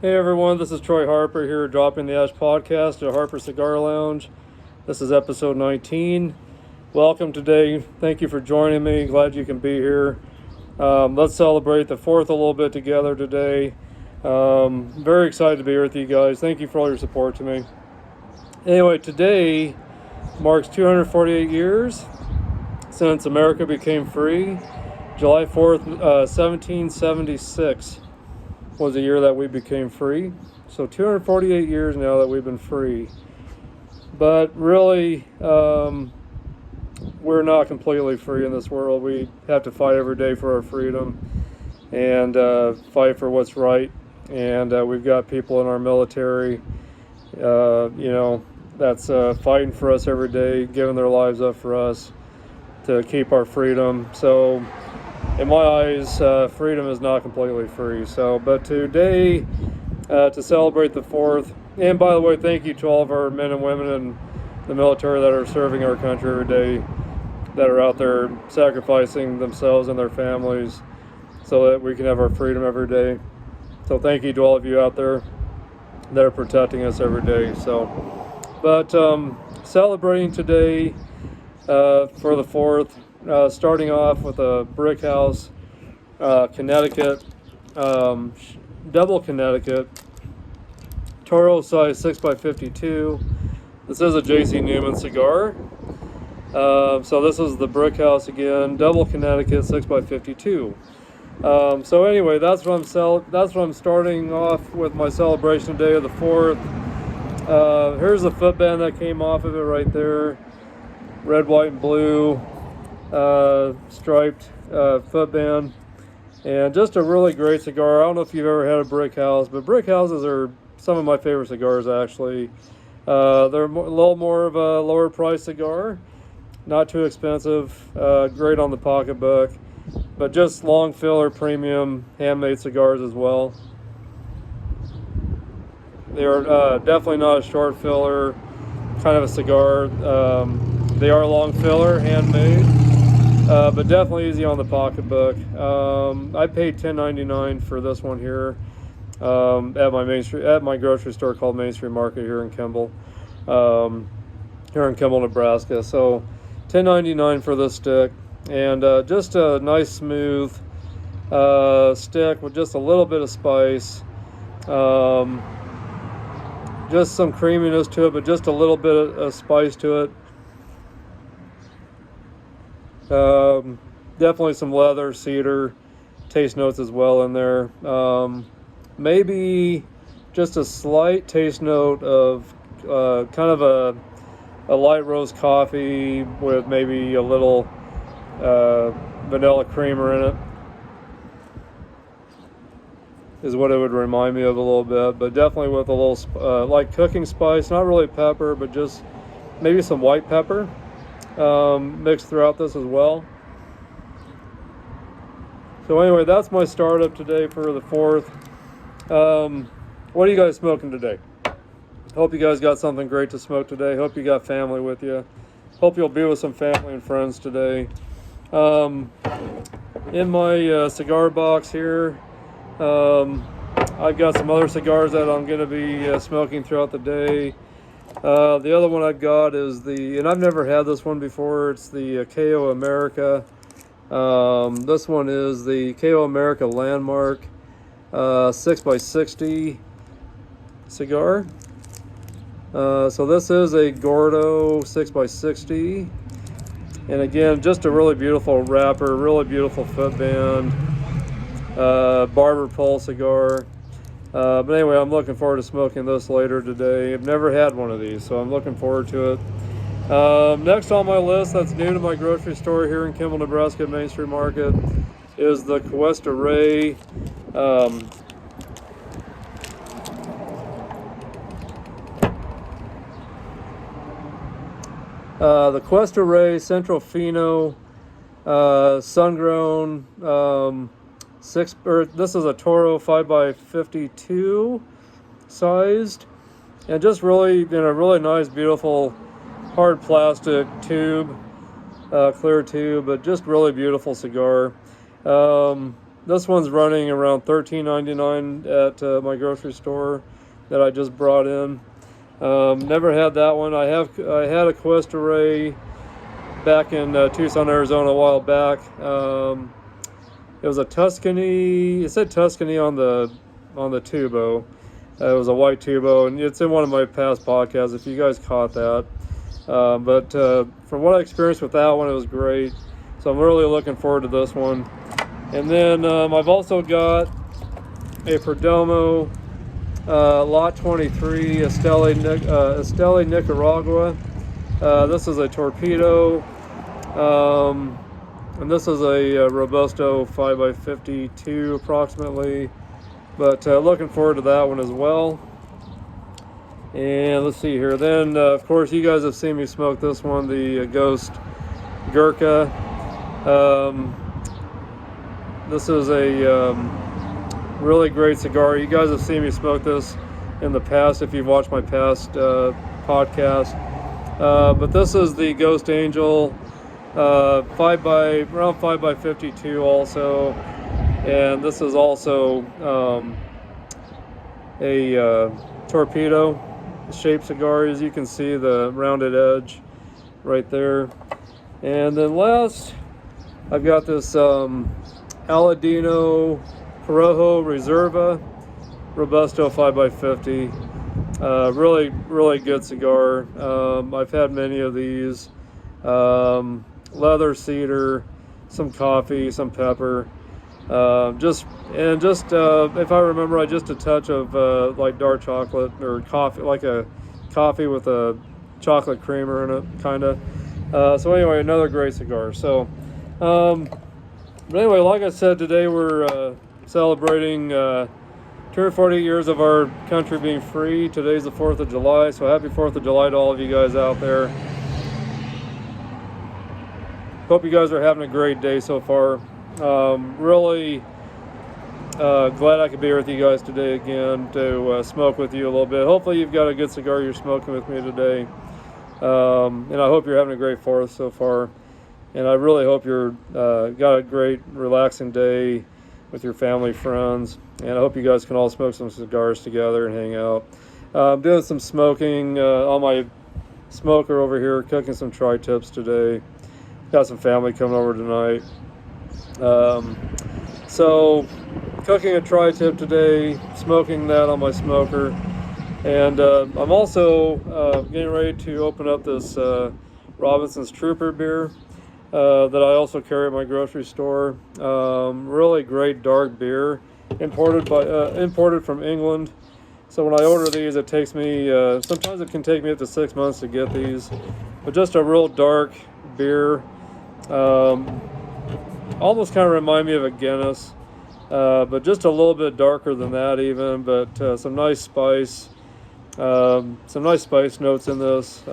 Hey everyone, this is Troy Harper here, Dropping the Ash podcast at Harper Cigar Lounge. This is episode 19. Welcome today. Thank you for joining me. Glad you can be here. Let's celebrate the 4th a little bit together today. Very excited to be here with you guys. Thank you for all your support to me. Anyway, today marks 248 years since America became free. July 4th, 1776 was the year that we became free. So 248 years now that we've been free. But really, we're not completely free in this world. We have to fight every day for our freedom and fight for what's right. And we've got people in our military, that's fighting for us every day, giving their lives up for us to keep our freedom. So in my eyes, freedom is not completely free. But today, to celebrate the 4th, and by the way, thank you to all of our men and women in the military that are serving our country every day, that are out there sacrificing themselves and their families so that we can have our freedom every day. So thank you to all of you out there that are protecting us every day. But celebrating today for the 4th, starting off with a brick house, Connecticut, double Connecticut, Toro size 6x52. This is a J.C. Newman cigar. So this is the brick house again, double Connecticut 6x52. So anyway, that's what I'm starting off with my celebration today of the 4th. Here's the footband that came off of it right there, red, white, and blue. Striped footband, and just a really great cigar. I don't know if you've ever had a brick house, but brick houses are some of my favorite cigars actually. They're a little more of a lower price cigar, not too expensive, great on the pocketbook, but just long filler premium handmade cigars as well. They are definitely not a short filler kind of a cigar. They are long filler, handmade. But definitely easy on the pocketbook. I paid $10.99 for this one here at my grocery store called Main Street Market here in Kimball, Nebraska. So $10.99 for this stick, and just a nice smooth stick with just a little bit of spice, just some creaminess to it, but just a little bit of spice to it. Definitely some leather, cedar taste notes as well in there. Maybe just a slight taste note of kind of a light roast coffee with maybe a little vanilla creamer in it is what it would remind me of a little bit, but definitely with a little like cooking spice, not really pepper, but just maybe some white pepper mixed throughout this as well. So anyway, that's my startup today for the 4th. What are you guys smoking today? Hope you guys got something great to smoke today. Hope you got family with you. Hope you'll be with some family and friends today. In my cigar box here, I've got some other cigars that I'm going to be smoking throughout the day. The other one I've got is and I've never had this one before, it's the KO America. This one is the KO America Landmark 6x60 cigar. So this is a Gordo 6x60. And again, just a really beautiful wrapper, really beautiful footband, barber pole cigar. But anyway, I'm looking forward to smoking this later today. I've never had one of these, so I'm looking forward to it. Next on my list, that's new to my grocery store here in Kimball, Nebraska, Main Street Market, is the Cuesta Rey. The Cuesta Rey Central Fino sun-grown this is a Toro 5x52 sized, and just really in a really nice, beautiful, hard plastic tube, clear tube, but just really beautiful cigar. This one's running around $13.99 at my grocery store that I just brought in. Never had that one. I had a Cuesta Rey back in Tucson, Arizona a while back. It was a Tuscany. It said Tuscany on the tubo. It was a white tubo, and it's in one of my past podcasts if you guys caught that. But from what I experienced with that one, it was great. So I'm really looking forward to this one. And then I've also got a Perdomo Lot 23 Esteli Nicaragua. This is a torpedo, and this is a Robusto 5x52 approximately. But looking forward to that one as well. And let's see here. Then, of course, you guys have seen me smoke this one, the Ghost Gurkha. This is a really great cigar. You guys have seen me smoke this in the past if you've watched my past podcast. But this is the Ghost Angel, around 5x52 also. And this is also a torpedo shaped cigar. As you can see, the rounded edge right there. And then last, I've got this Aladino Corojo Reserva Robusto 5x50. Really, really good cigar. I've had many of these. Leather, cedar, some coffee, some pepper. If I remember right, just a touch of like dark chocolate or coffee, like a coffee with a chocolate creamer in it, kind of. So anyway, another great cigar. So, but anyway, like I said, today we're celebrating 240 years of our country being free. Today's the 4th of July, so happy 4th of July to all of you guys out there. Hope you guys are having a great day so far. Really glad I could be here with you guys today again to smoke with you a little bit. Hopefully you've got a good cigar you're smoking with me today. And I hope you're having a great 4th so far. And I really hope you're got a great relaxing day with your family, friends. And I hope you guys can all smoke some cigars together and hang out. I'm doing some smoking on my smoker over here, cooking some tri-tips today. Got some family coming over tonight. So cooking a tri-tip today, smoking that on my smoker. And I'm also getting ready to open up this Robinson's Trooper beer that I also carry at my grocery store. Really great dark beer, imported from England. So when I order these, it takes me, sometimes it can take me up to 6 months to get these. But just a real dark beer. Almost kind of remind me of a Guinness, but just a little bit darker than that even, but some nice spice notes in this.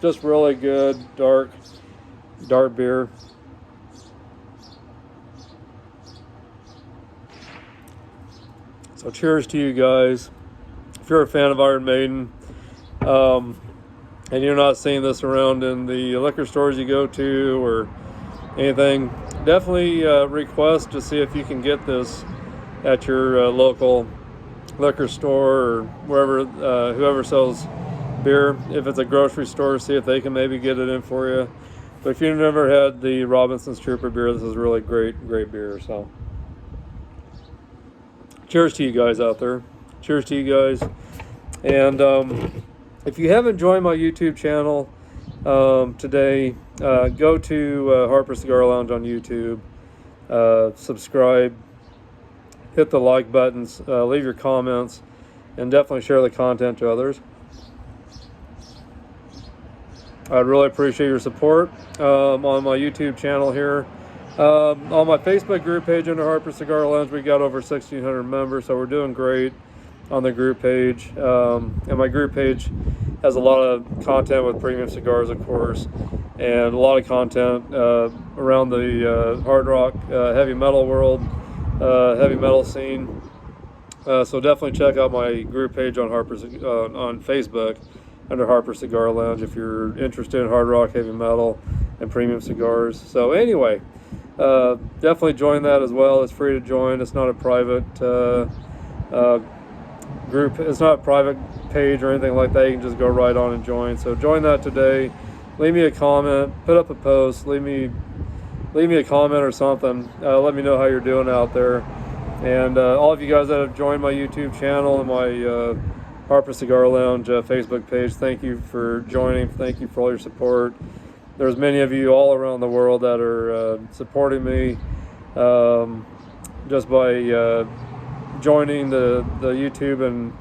Just really good dark beer. So cheers to you guys. If you're a fan of Iron Maiden, and you're not seeing this around in the liquor stores you go to or anything, definitely request to see if you can get this at your local liquor store or wherever, whoever sells beer. If it's a grocery store, see if they can maybe get it in for you. But if you've never had the Robinson's Trooper beer, this is really great beer. So cheers to you guys out there. Cheers to you guys. And if you haven't joined my YouTube channel today, go to Harper Cigar Lounge on YouTube, subscribe, hit the like buttons, leave your comments, and definitely share the content to others. I'd really appreciate your support on my YouTube channel here. On my Facebook group page under Harper Cigar Lounge, we got over 1,600 members, so we're doing great on the group page. And my group page has a lot of content with premium cigars, of course, and a lot of content around the hard rock, heavy metal world, heavy metal scene. So definitely check out my group page on on Facebook under Harper Cigar Lounge if you're interested in hard rock, heavy metal, and premium cigars. So anyway, definitely join that as well. It's free to join. It's not a private group. It's not a private page or anything like that. You can just go right on and join. So join that today. Leave me a comment. Put up a post. Leave me a comment or something. Let me know how you're doing out there. And all of you guys that have joined my YouTube channel and my Harper Cigar Lounge Facebook page, thank you for joining. Thank you for all your support. There's many of you all around the world that are supporting me just by joining the YouTube and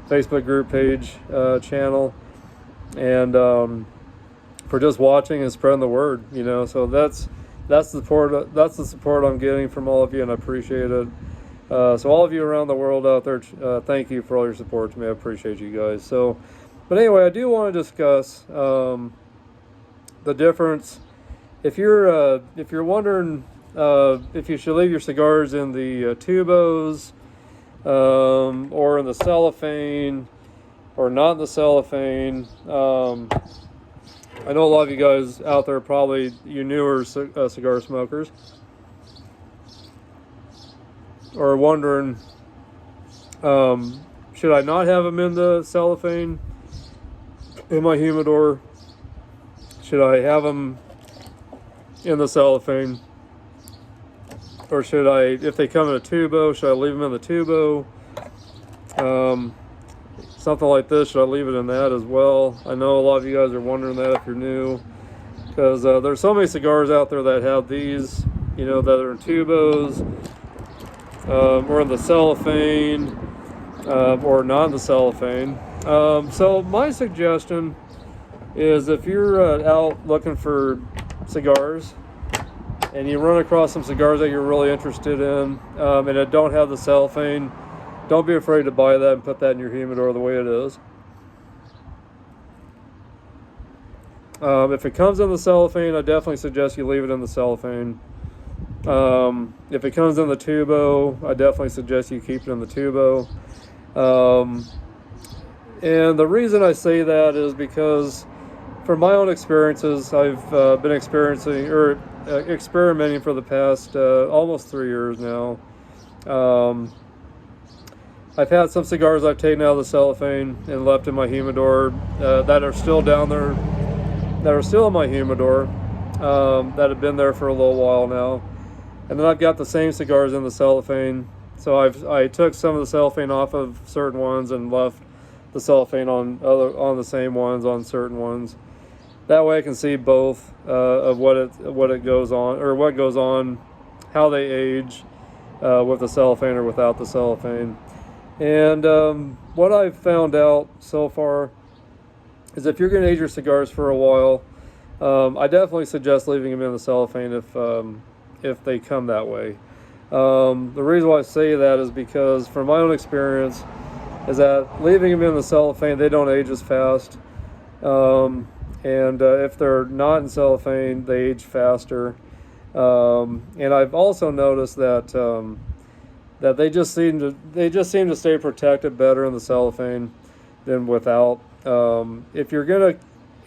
Facebook group page channel, and for just watching and spreading the word. So that's the support I'm getting from all of you, and I appreciate it. So all of you around the world out there, thank you for all your support to me. I appreciate you guys. But anyway, I do want to discuss the difference. If you're wondering if you should leave your cigars in the tubos or in the cellophane or not in the cellophane. I know a lot of you guys out there, probably you newer cigar smokers, are wondering, should I not have them in the cellophane in my humidor? Should I have them in the cellophane? Or should I, if they come in a tubo, should I leave them in the tubo? Something like this, should I leave it in that as well? I know a lot of you guys are wondering that if you're new, because there's so many cigars out there that have these, that are in tubos, or in the cellophane, or not in the cellophane. So my suggestion is, if you're out looking for cigars and you run across some cigars that you're really interested in, and that don't have the cellophane, don't be afraid to buy that and put that in your humidor the way it is. If it comes in the cellophane, I definitely suggest you leave it in the cellophane. If it comes in the tubo, I definitely suggest you keep it in the tubo. And the reason I say that is because, from my own experiences, I've been experimenting for the past almost 3 years now. I've had some cigars I've taken out of the cellophane and left in my humidor that are still down there, that are still in my humidor, that have been there for a little while now. And then I've got the same cigars in the cellophane. So I took some of the cellophane off of certain ones and left the cellophane on the same ones on certain ones. That way I can see both of what it goes on, or what goes on, how they age with the cellophane or without the cellophane. And what I've found out so far is, if you're going to age your cigars for a while, I definitely suggest leaving them in the cellophane if they come that way. The reason why I say that is because, from my own experience, is that leaving them in the cellophane, they don't age as fast. And if they're not in cellophane, they age faster. And I've also noticed that they just seem to stay protected better in the cellophane than without. If you're gonna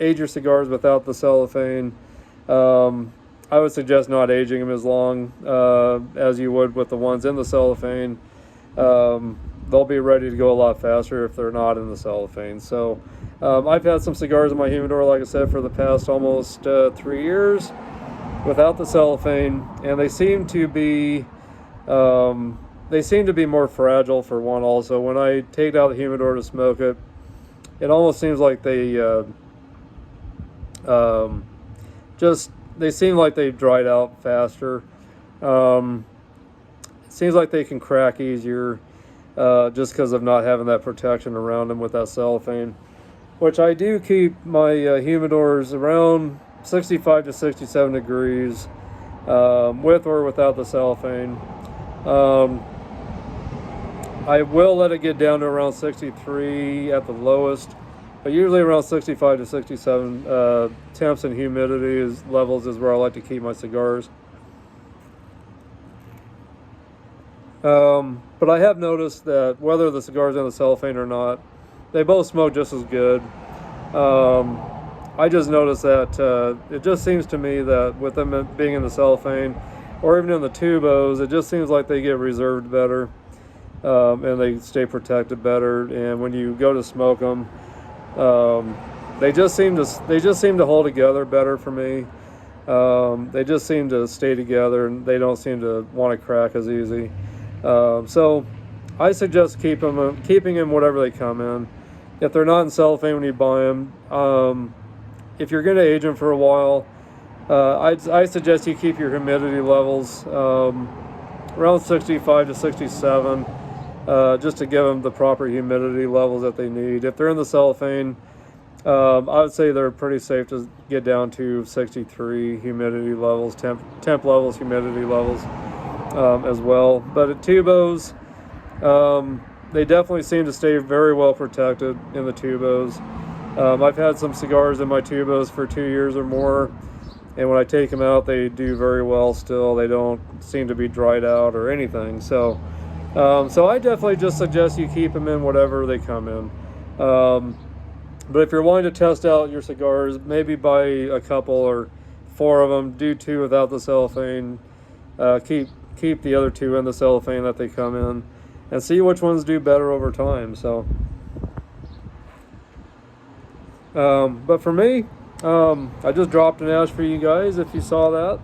age your cigars without the cellophane, I would suggest not aging them as long as you would with the ones in the cellophane. They'll be ready to go a lot faster if they're not in the cellophane. So I've had some cigars in my humidor, like I said, for the past almost 3 years without the cellophane, and they seem to be more fragile, for one. Also, when I take it out of the humidor to smoke it, it almost seems like they seem like they've dried out faster. It seems like they can crack easier, just because of not having that protection around them with that cellophane. Which I do keep my humidors around 65 to 67 degrees, with or without the cellophane. I will let it get down to around 63 at the lowest, but usually around 65 to 67 temps and humidity levels is where I like to keep my cigars. But I have noticed that whether the cigar's in the cellophane or not, they both smoke just as good. I just noticed that it just seems to me that with them being in the cellophane, or even in the tubos, it just seems like they get reserved better, and they stay protected better. And when you go to smoke them, they just seem to hold together better for me. They just seem to stay together, and they don't seem to want to crack as easy. So I suggest keeping them whatever they come in. If they're not in cellophane when you buy them, if you're going to age them for a while, I suggest you keep your humidity levels around 65 to 67, just to give them the proper humidity levels that they need. If they're in the cellophane, I would say they're pretty safe to get down to 63 humidity levels, temp levels, humidity levels as well. But at tubos, they definitely seem to stay very well protected in the tubos. I've had some cigars in my tubos for 2 years or more, and when I take them out, they do very well still. They don't seem to be dried out or anything. So I definitely just suggest you keep them in whatever they come in. But if you're wanting to test out your cigars, maybe buy a couple or 4 of them. Do 2 without the cellophane. Keep the other 2 in the cellophane that they come in, and see which ones do better over time. So, but for me, I just dropped an ash for you guys if you saw that.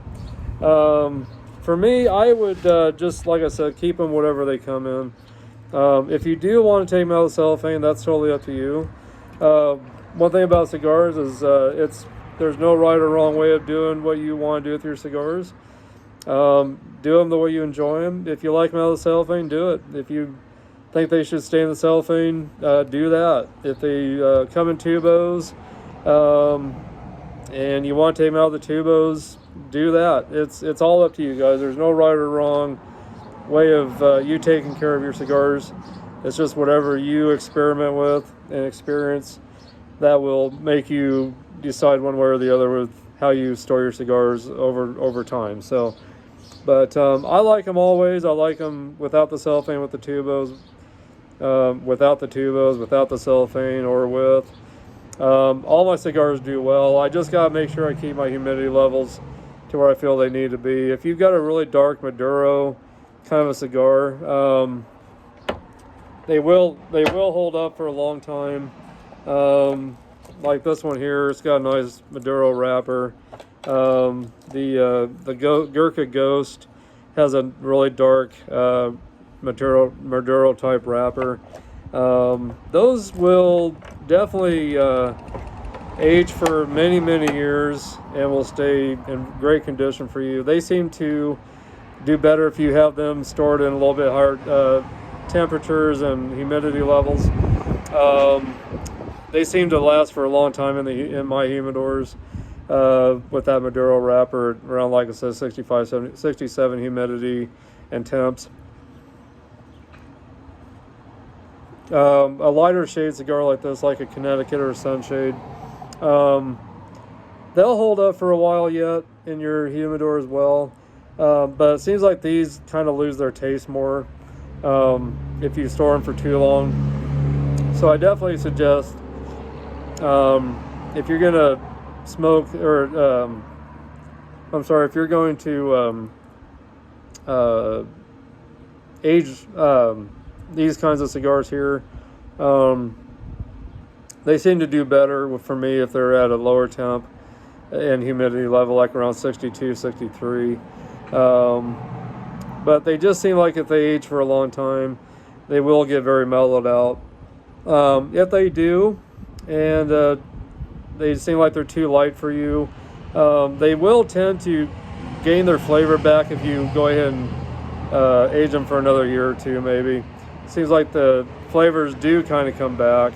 For me, I would just, like I said, keep them whatever they come in. If you do want to take them out of the cellophane, that's totally up to you. One thing about cigars is there's no right or wrong way of doing what you want to do with your cigars. Do them the way you enjoy them. If you like them out of the cellophane, do it. If you think they should stay in the cellophane, do that. If they come in tubos, and you want to take them out of the tubos, do that. It's all up to you guys. There's no right or wrong way of you taking care of your cigars. It's just whatever you experiment with and experience that will make you decide one way or the other with how you store your cigars over time. So, but I like them always. I like them without the cellophane, with the tubos, without the tubos, without the cellophane, or with. All my cigars do well. I just gotta make sure I keep my humidity levels to where I feel they need to be. If you've got a really dark Maduro kind of a cigar, they will hold up for a long time. Like this one here, it's got a nice Maduro wrapper. The Gurkha Ghost has a really dark Maduro type wrapper. Those will definitely age for many years and will stay in great condition for you. They seem to do better if you have them stored in a little bit higher temperatures and humidity levels. They seem to last for a long time in my humidors with that Maduro wrapper around, like I said, 65, 70, 67 humidity and temps. A lighter shade cigar like this, like a Connecticut or a Sunshade, they'll hold up for a while yet in your humidor as well. But it seems like these kind of lose their taste more if you store them for too long. So I definitely suggest, if you're gonna smoke, or if you're going to age these kinds of cigars here, they seem to do better for me if they're at a lower temp and humidity level, like around 62, 63. But they just seem like if they age for a long time, they will get very mellowed out. If they do, and they seem like they're too light for you, they will tend to gain their flavor back if you go ahead and age them for another year or two, maybe. Seems like the flavors do kind of come back.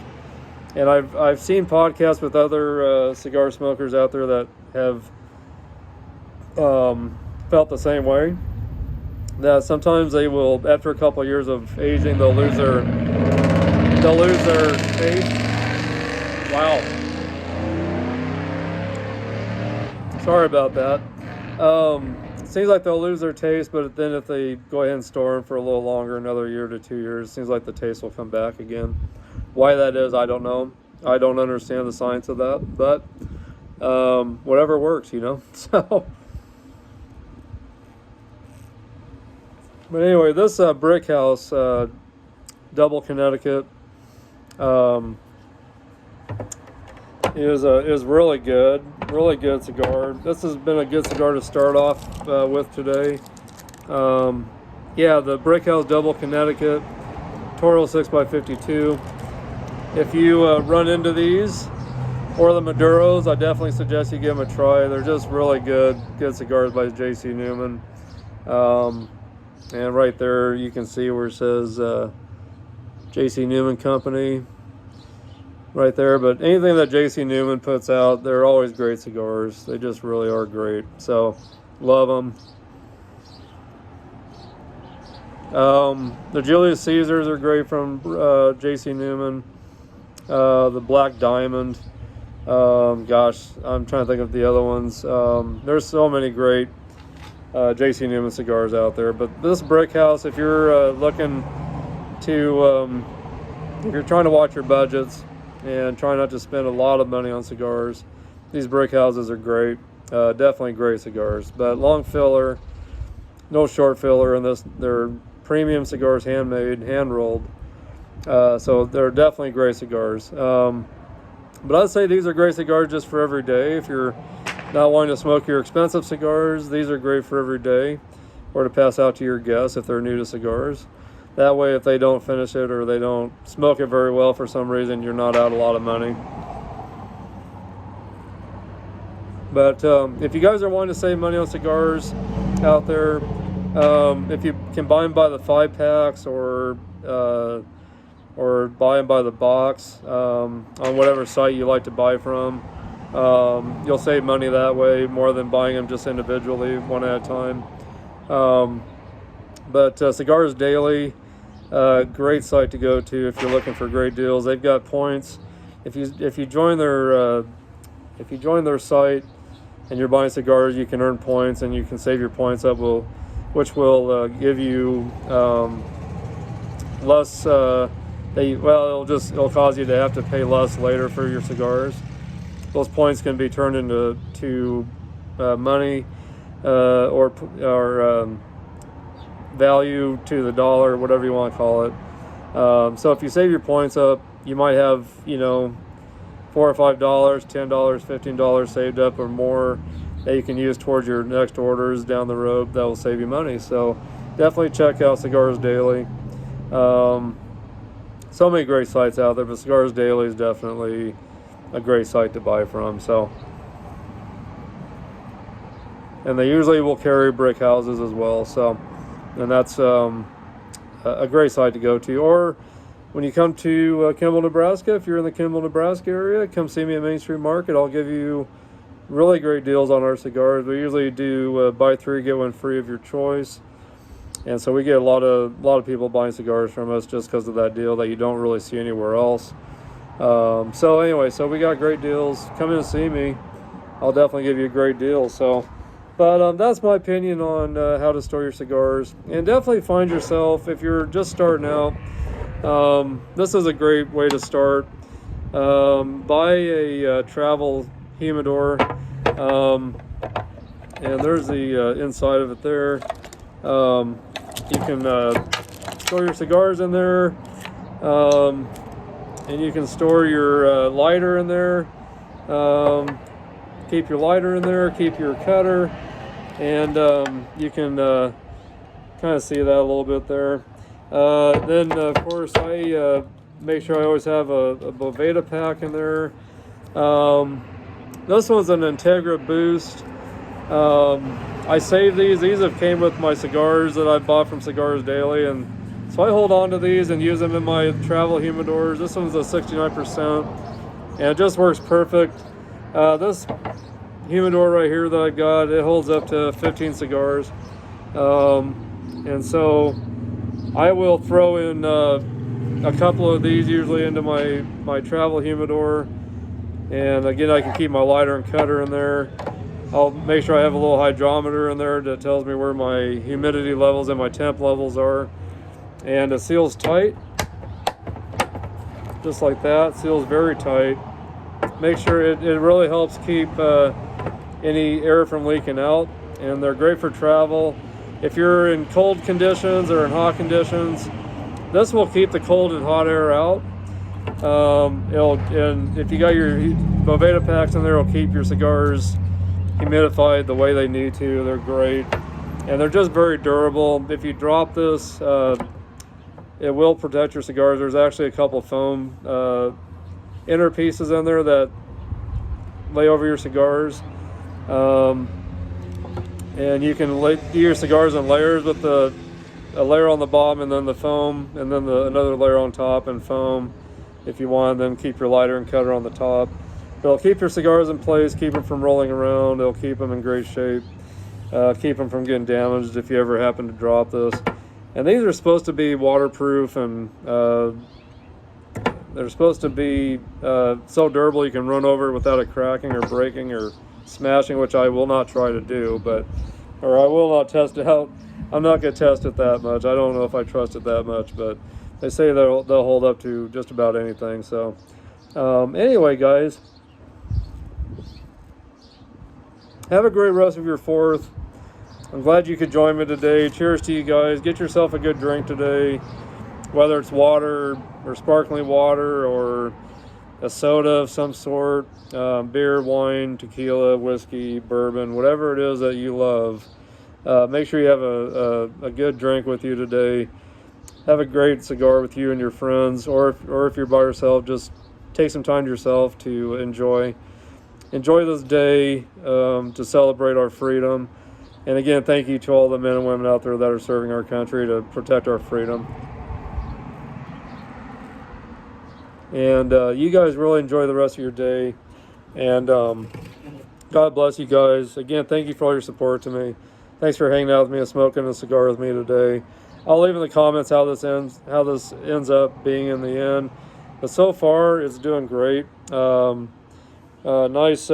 And I've seen podcasts with other cigar smokers out there that have felt the same way. That sometimes they will, after a couple of years of aging, they'll lose their taste. Wow. Sorry about that. Seems like they'll lose their taste, but then if they go ahead and store them for a little longer, another year to 2 years, it seems like the taste will come back again. Why that is, I don't know. I don't understand the science of that, but whatever works, you know. So, But anyway, this Brick House Double Connecticut is really good cigar. This has been a good cigar to start off with today. Yeah, the Brick House Double Connecticut Toro 6x52. If you run into these or the Maduros, I definitely suggest you give them a try. They're just really good cigars by J.C. Newman. And right there you can see where it says J.C. Newman Company right there. But anything that J.C. Newman puts out, they're always great cigars. They just really are great. So love them. The Julius Caesars are great from J.C. Newman. The Black Diamond. Gosh, I'm trying to think of the other ones. There's so many great J.C. Newman cigars out there. But this Brick House, if you're looking to, if you're trying to watch your budgets and try not to spend a lot of money on cigars, these Brick Houses are great. Definitely great cigars. But long filler, no short filler in this. They're premium cigars, handmade, hand rolled. So they're definitely great cigars. But I'd say these are great cigars just for every day. If you're not wanting to smoke your expensive cigars, these are great for every day, or to pass out to your guests if they're new to cigars. That way, if they don't finish it or they don't smoke it very well for some reason, you're not out a lot of money. But if you guys are wanting to save money on cigars out there, if you can buy them by the 5-packs or buy them by the box on whatever site you like to buy from, you'll save money that way more than buying them just individually, one at a time. But Cigars Daily, great site to go to if you're looking for great deals. They've got points. If you join their site and you're buying cigars, you can earn points and you can save your points up, which will give you less. It'll cause you to have to pay less later for your cigars. Those points can be turned into money or value to the dollar, whatever you want to call it. So if you save your points up, you might have $4 or $5, $10, $15 saved up or more that you can use towards your next orders down the road. That will save you money. So definitely check out Cigars Daily. So many great sites out there, but Cigars Daily is definitely a great site to buy from. So, and they usually will carry Brick Houses as well. So, and that's a great site to go to. Or when you come to Kimball, Nebraska, if you're in the Kimball, Nebraska area, come see me at Main Street Market. I'll give you really great deals on our cigars. We usually do buy 3 get 1 free of your choice. And so we get a lot of people buying cigars from us just because of that deal that you don't really see anywhere else. So anyway, so we got great deals. Come in and see me. I'll definitely give you a great deal. So, but that's my opinion on how to store your cigars. And definitely find yourself, if you're just starting out, this is a great way to start. Buy a travel humidor. And there's the inside of it there. You can store your cigars in there, and you can store your lighter in there. Keep your lighter in there, keep your cutter, and you can kind of see that a little bit there. Then, of course, I make sure I always have a Boveda pack in there. This one's an Integra Boost. I save these. These have came with my cigars that I bought from Cigars Daily, and so I hold on to these and use them in my travel humidors. This one's a 69%, and it just works perfect. This humidor right here that I got, it holds up to 15 cigars, and so I will throw in a couple of these usually into my travel humidor, and again I can keep my lighter and cutter in there. I'll make sure I have a little hydrometer in there that tells me where my humidity levels and my temp levels are. And it seals tight, just like that. Seals very tight. Make sure it really helps keep any air from leaking out. And they're great for travel. if you're in cold conditions or in hot conditions, this will keep the cold and hot air out. And if you got your Boveda packs in there, it'll keep your cigars humidified the way they need to. They're great, and they're just very durable. If you drop this, it will protect your cigars. There's actually a couple foam inner pieces in there that lay over your cigars, and you can do your cigars in layers with a layer on the bottom and then the foam, and then another layer on top and foam if you want. Then keep your lighter and cutter on the top. It'll keep your cigars in place, keep them from rolling around. It'll keep them in great shape, keep them from getting damaged if you ever happen to drop this. And these are supposed to be waterproof, and they're supposed to be so durable you can run over it without it cracking or breaking or smashing, which I will not try to do, or I will not test it out. I'm not going to test it that much. I don't know if I trust it that much, but they say they'll hold up to just about anything. So anyway, guys, have a great rest of your 4th. I'm glad you could join me today. Cheers to you guys. Get yourself a good drink today, whether it's water or sparkling water or a soda of some sort, beer, wine, tequila, whiskey, bourbon, whatever it is that you love. Make sure you have a good drink with you today. Have a great cigar with you and your friends, or if you're by yourself, just take some time to yourself to enjoy this day, to celebrate our freedom. And again, thank you to all the men and women out there that are serving our country to protect our freedom. And you guys really enjoy the rest of your day. And God bless you guys. Again, thank you for all your support to me. Thanks for hanging out with me and smoking a cigar with me today. I'll leave in the comments how this ends up being in the end. But so far, it's doing great. Nice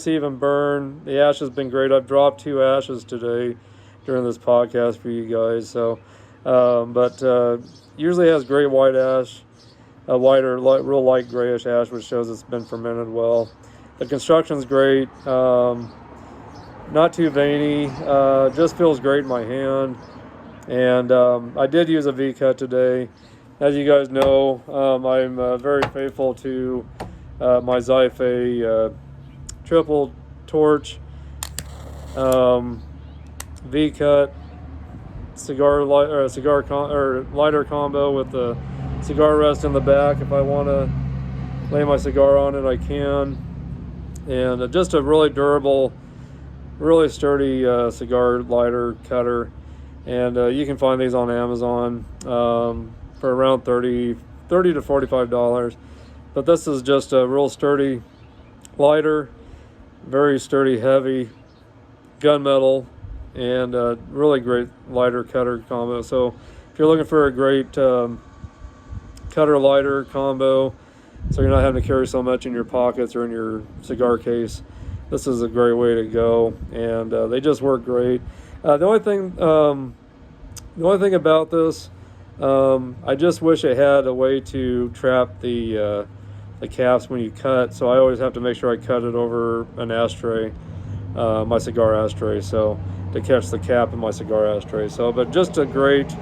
even burn. The ash has been great. I've dropped 2 ashes today during this podcast for you guys. So, but usually has great white ash, a whiter, real light grayish ash, which shows it's been fermented well. The construction's great. Not too veiny. Just feels great in my hand. And I did use a V-cut today. As you guys know, I'm very faithful to my Zyphe triple torch V-cut lighter combo with the cigar rest in the back. If I want to lay my cigar on it, I can. And just a really durable, really sturdy cigar lighter cutter. And you can find these on Amazon for around $30 to $45. But this is just a real sturdy lighter, very sturdy, heavy gunmetal, and a really great lighter cutter combo. So if you're looking for a great cutter lighter combo, so you're not having to carry so much in your pockets or in your cigar case, this is a great way to go. And they just work great. The only thing about this, I just wish it had a way to trap the caps when you cut. So I always have to make sure I cut it over an ashtray, my cigar ashtray, so to catch the cap in my cigar ashtray. So, but just a great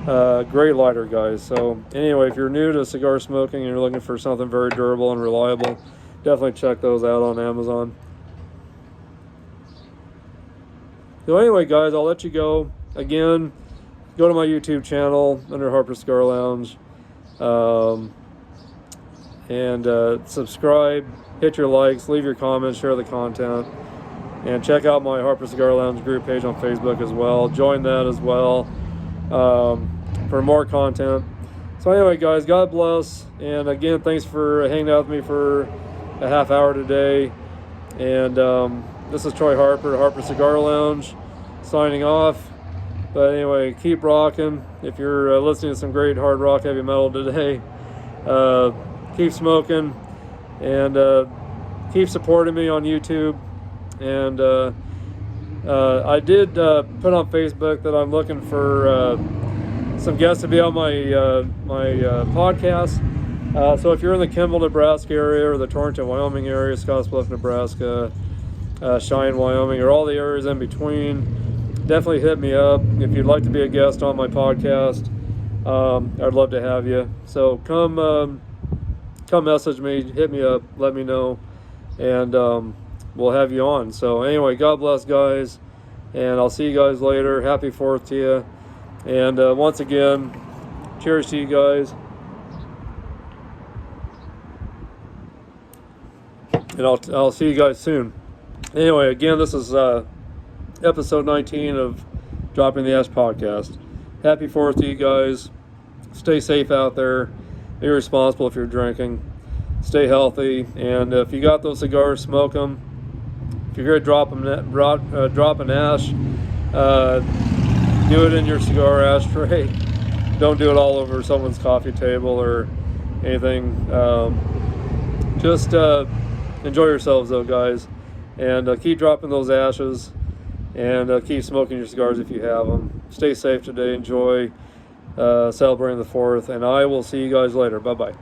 lighter, guys. So anyway, if you're new to cigar smoking and you're looking for something very durable and reliable, definitely check those out on Amazon. So anyway, guys, I'll let you go. Again, go to my YouTube channel under Harper Cigar Lounge, and subscribe, hit your likes, leave your comments, share the content, and check out my Harper Cigar Lounge group page on Facebook as well. Join that as well for more content. So anyway, guys, God bless. And again, thanks for hanging out with me for a half hour today. And this is Troy Harper, Harper Cigar Lounge, signing off. But anyway, keep rocking. If you're listening to some great hard rock, heavy metal today, keep smoking, and keep supporting me on YouTube. And I did put on Facebook that I'm looking for some guests to be on my podcast. So if you're in the Kimball, Nebraska area, or the Torrington, Wyoming area, Scottsbluff, Nebraska, Cheyenne, Wyoming, or all the areas in between, definitely hit me up if you'd like to be a guest on my podcast. I'd love to have you. So come message me, hit me up, let me know, and we'll have you on. So anyway, God bless, guys, and I'll see you guys later. Happy 4th to you, and once again, cheers to you guys, and I'll see you guys soon. Anyway, again, this is episode 19 of Dropping the Ash podcast. Happy 4th to you guys. Stay safe out there. Be responsible if you're drinking. Stay healthy. And if you got those cigars, smoke them. If you're going to drop an ash, do it in your cigar ashtray. Don't do it all over someone's coffee table or anything. Just enjoy yourselves, though, guys. And keep dropping those ashes. And keep smoking your cigars if you have them. Stay safe today. Enjoy celebrating the 4th. And I will see you guys later. Bye-bye.